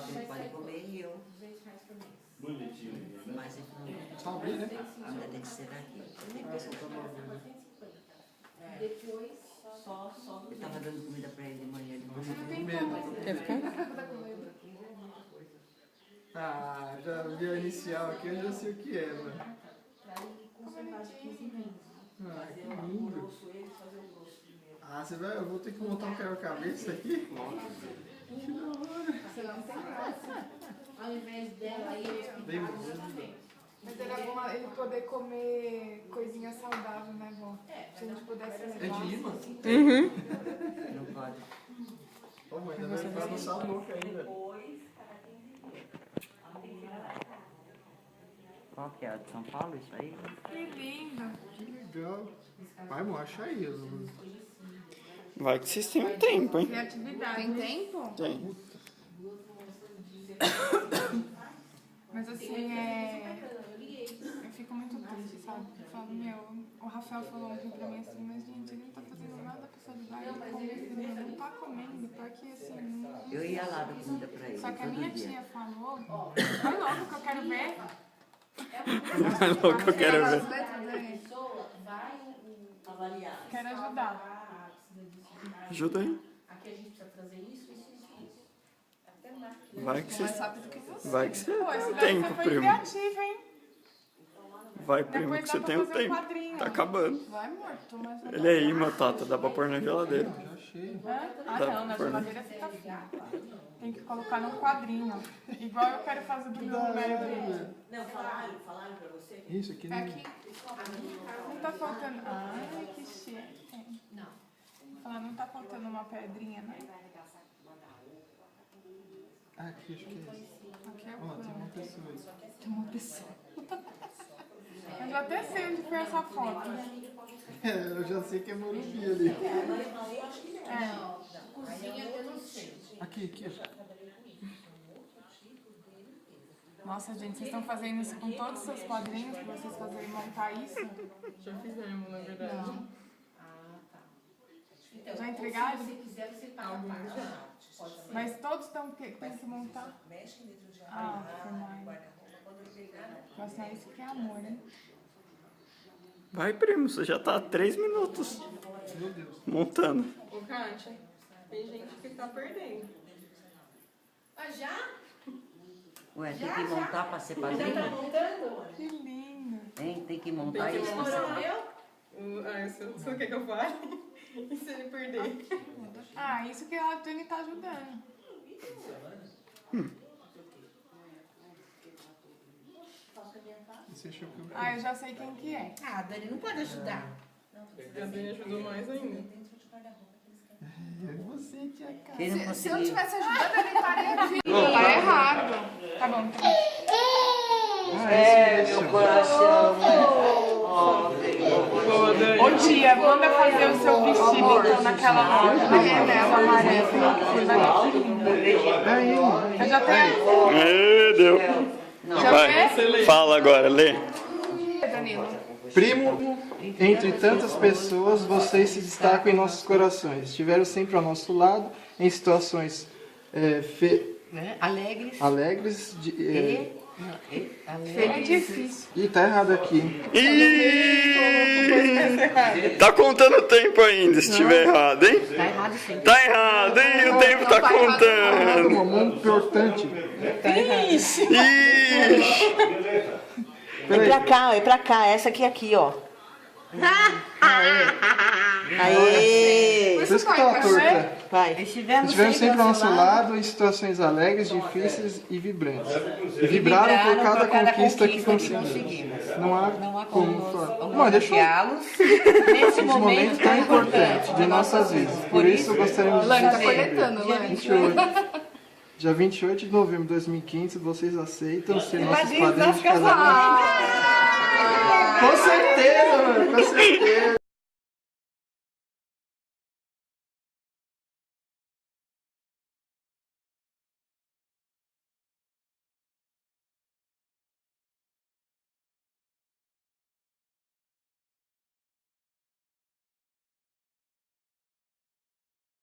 Rafael que pode comer e eu. Mas Só abrir, né? ainda tem que ser daqui. Depois, Eu tava dando comida pra ele de manhã. Quer ficar? Ah, já vi a inicial aqui, eu já sei o que é, mano. conservar de 15 minutos. Ah, que lindo. Ah, você vai, eu vou ter que montar um quebra-cabeça aqui? Que da hora. Você não tem graça. Ao invés dela ir Bem ao bom. hospital, Mas era bom ele poder comer coisinha saudável, né, vó? Se a gente pudesse levar. É de imã? Uhum. Não pode. Ô mãe, ainda vai entrar no salão ainda. Qual que é? A de São Paulo, isso aí? Que lindo. Que legal. Vai, amor, acha aí. Vai que vocês têm um tempo, hein? Criatividade. Tem tempo? Tem. Mas assim, eu fico muito triste, sabe? Eu falo, o Rafael falou ontem pra mim assim, mas gente, ele não tá fazendo nada pra ajudar ele a comer, ele não tá comendo, porque assim... Não... Eu ia lá dar comida pra ele. Só que a todo minha dia. tia falou, vai logo que eu quero ver. Vai louco, eu quero ver. As letras aí. Quero ajudar. Ajuda aí. aqui a gente precisa trazer isso. Até mais. Vai que Mais vocês... rápido que você. Vai que você Pô, esse tem daí tempo, você foi primo. criativo, hein? Vai, primo, Depois que dá você pra tem o fazer um tempo. quadrinho. Tá acabando. Vai, amor, toma essa. Ele é imã, Tata. Dá pra pôr na geladeira. Já achei. Hã? Ah, Dá não, na pra pôr, né? geladeira fica frio. Tem que colocar num quadrinho. Igual eu quero fazer do meu Mary Brito. Não, falaram pra você? Isso aqui não... Aqui. Não tá faltando. Ai, que chique. Não. Falar, não tá faltando uma pedrinha, né? Ah, aqui, acho que é esse. Aqui é Ó, tem uma o pessoa aí. Tem uma pessoa. Eu já até sei onde foi essa foto. Eu já sei que é Morumbi ali. É. Cozinha eu não sei. Aqui. Nossa, gente, vocês estão fazendo isso com todos os seus quadrinhos pra vocês fazerem montar isso? Já fizemos, na verdade. Não. Ah, tá. Então, Já entregaram? Se você quiser, você paga a parte. Pode ser. Mas todos estão que tem que montar? Mexe dentro de Ah, foi mais. guarda-roupa quando eu pegar. Nossa, é isso que é amor, hein? Vai, primo. Você já tá há 3 minutos Meu Deus. montando. Ô, Kátia, tem gente que tá perdendo. Ah, já? Ué, tem que montar pra ser Já tá padrinho? montando? Que lindo. Hein? Tem que montar isso pra ser Demorou padrinho? eu? Você quer que eu fale? E se ele perder? Ah, isso que a Tony tá ajudando. Você achou que eu... Ah, eu já sei quem que é. Ah, Dani, não pode ajudar. A Dani ajudou mais ainda. É você, tia Cá. Quem não Se eu conseguir... tivesse ajudando, ele estaria aqui. Tá errado. Tá bom, tá bom. É, meu coração. Ô tia, manda fazer o seu vestido então naquela loja, na janela amarela. Aí, Eu já tenho. Meu Deus. Já Vai. fez? Fala agora, lê. Danilo. Primo, entre tantas pessoas, vocês se destacam em nossos corações. Estiveram sempre ao nosso lado em situações Alegres. alegres. É difícil. Ih, tá errado aqui. Ih! Tá contando o tempo ainda, se tiver errado, hein? Tá errado sim. Tá errado, hein? O tempo tá contando. Um momento importante. Ixi! É pra cá, essa aqui, ó. Aê! Por isso que tá uma torta. Vai. Estivemos sempre ao nosso lado em situações alegres, difíceis e vibrantes. E vibraram por cada conquista que conseguimos. Não há como falar. Mãe, deixa eu... Nesse Esse momento tão importante de nossas vidas. Por isso gostaríamos de Lana tá dizer coletando, Lana. 28. Dia 28 de novembro de 2015, vocês aceitam ser nossos padrinhos de casamento? Com certeza, mano, com certeza.